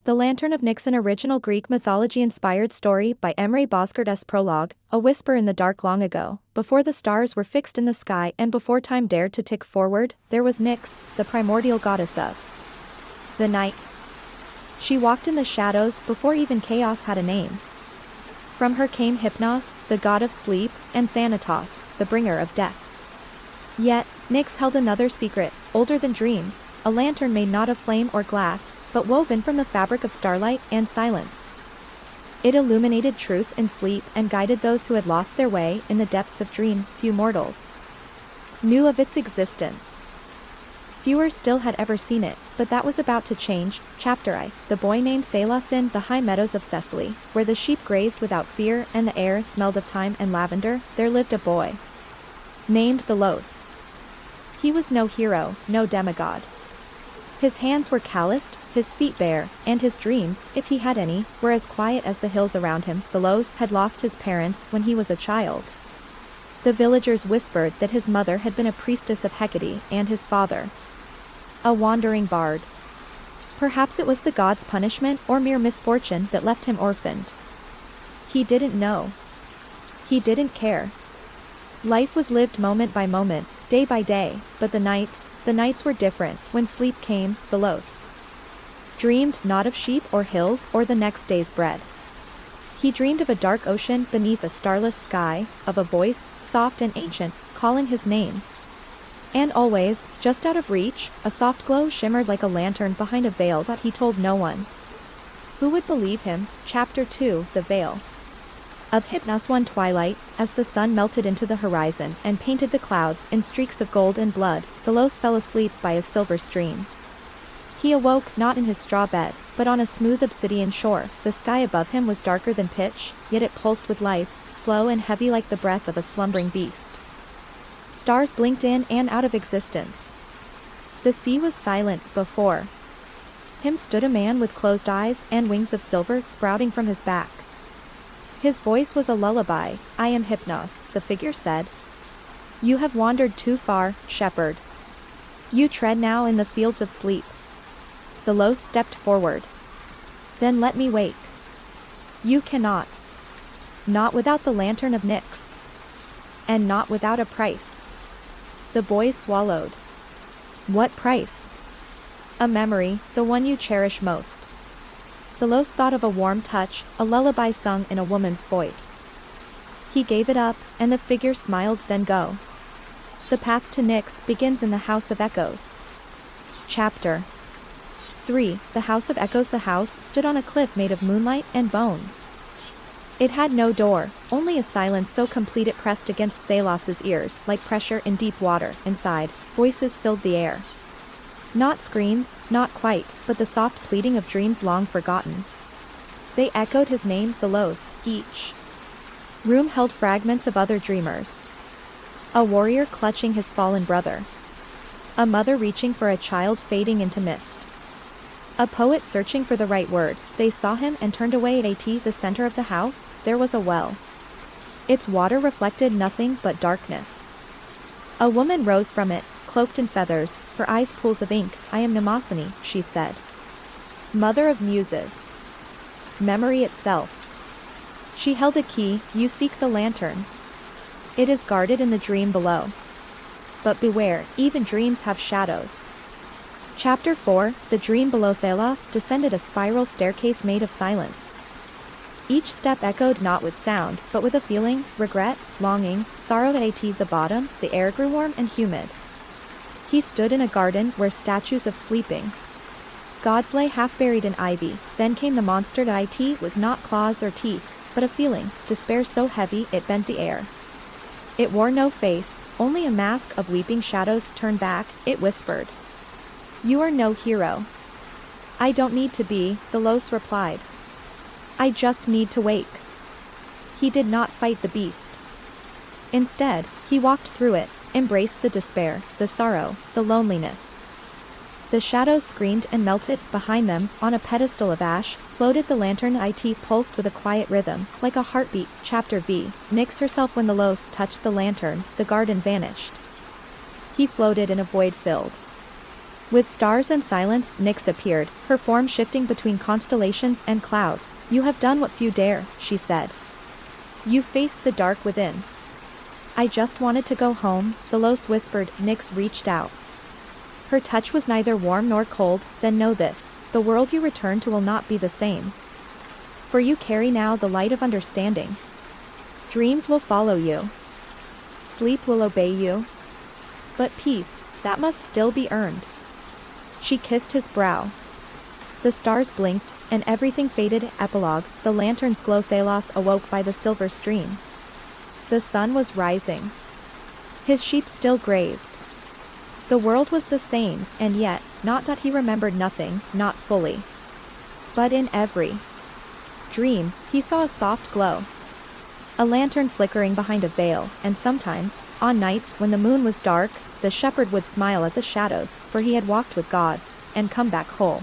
The Lantern of Nyx, an original Greek mythology-inspired story by Emre Bozkurt's prologue, a whisper in the dark long ago, before the stars were fixed in the sky and before time dared to tick forward, there was Nyx, the primordial goddess of the night. She walked in the shadows before even chaos had a name. From her came Hypnos, the god of sleep, and Thanatos, the bringer of death. Yet, Nyx held another secret, older than dreams, a lantern made not of flame or glass, but woven from the fabric of starlight and silence. It illuminated truth in sleep and guided those who had lost their way in the depths of dream. Few mortals knew of its existence. Fewer still had ever seen it, but that was about to change. Chapter I. The boy named Thalos. In the high meadows of Thessaly, where the sheep grazed without fear and the air smelled of thyme and lavender, there lived a boy named Thalos. He was no hero, no demigod. His hands were calloused, his feet bare, and his dreams, if he had any, were as quiet as the hills around him. Thalos had lost his parents when he was a child. The villagers whispered that his mother had been a priestess of Hecate, and his father a wandering bard. Perhaps it was the god's punishment or mere misfortune that left him orphaned. He didn't know. He didn't care. Life was lived moment by moment, day by day, but the nights were different. When sleep came, Thalos dreamed not of sheep or hills or the next day's bread. He dreamed of a dark ocean beneath a starless sky, of a voice, soft and ancient, calling his name. And always, just out of reach, a soft glow shimmered like a lantern behind a veil that he told no one. Who would believe him? Chapter 2. The Veil of Hypnos. One twilight, as the sun melted into the horizon and painted the clouds in streaks of gold and blood, Thalos fell asleep by a silver stream. He awoke not in his straw bed, but on a smooth obsidian shore. The sky above him was darker than pitch, yet it pulsed with life, slow and heavy like the breath of a slumbering beast. Stars blinked in and out of existence. The sea was silent. Before him stood a man with closed eyes and wings of silver sprouting from his back. His voice was a lullaby. "I am Hypnos," the figure said. "You have wandered too far, shepherd. You tread now in the fields of sleep." Thalos stepped forward. "Then let me wake." "You cannot. Not without the lantern of Nyx. And not without a price." The boy swallowed. "What price?" "A memory, the one you cherish most." Thalos thought of a warm touch, a lullaby sung in a woman's voice. He gave it up, and the figure smiled. "Then go. The path to Nyx begins in the House of Echoes." Chapter 3. The House of Echoes. The house stood on a cliff made of moonlight and bones. It had no door, only a silence so complete it pressed against Thalos's ears like pressure in deep water. Inside, voices filled the air. Not screams, not quite, but the soft pleading of dreams long forgotten. They echoed his name, Thalos. Each room held fragments of other dreamers. A warrior clutching his fallen brother. A mother reaching for a child fading into mist. A poet searching for the right word. They saw him and turned away. At the center of the house, there was a well. Its water reflected nothing but darkness. A woman rose from it, cloaked in feathers, her eyes pools of ink. "I am Mnemosyne," she said. "Mother of muses. Memory itself." She held a key. "You seek the lantern. It is guarded in the dream below. But beware, even dreams have shadows." Chapter 4. The Dream Below. Thalos descended a spiral staircase made of silence. Each step echoed not with sound, but with a feeling, regret, longing, sorrow. At the bottom, the air grew warm and humid. He stood in a garden where statues of sleeping gods lay half buried in ivy. Then came the monster. It was not claws or teeth, but a feeling, despair so heavy it bent the air. It wore no face, only a mask of weeping shadows. "Turn back," it whispered. "You are no hero." "I don't need to be," Thalos replied. "I just need to wake." He did not fight the beast. Instead, he walked through it, embraced the despair, the sorrow, the loneliness. The shadows screamed and melted. Behind them, on a pedestal of ash, floated the lantern. It pulsed with a quiet rhythm, like a heartbeat. Chapter V. Nyx herself. When Thalos touched the lantern, the garden vanished. He floated in a void filled With stars and silence, Nyx appeared, her form shifting between constellations and clouds. "You have done what few dare," she said. "You faced the dark within." "I just wanted to go home," Velos whispered. Nyx reached out. Her touch was neither warm nor cold. "Then know this, the world you return to will not be the same. For you carry now the light of understanding. Dreams will follow you. Sleep will obey you. But peace, that must still be earned." She kissed his brow. The stars blinked, and everything faded. Epilogue, the lantern's glow. Thalos awoke by the silver stream. The sun was rising. His sheep still grazed. The world was the same, and yet, not that he remembered nothing, not fully. But in every dream, he saw a soft glow. A lantern flickering behind a veil, and sometimes, on nights when the moon was dark, the shepherd would smile at the shadows, for he had walked with gods, and come back whole.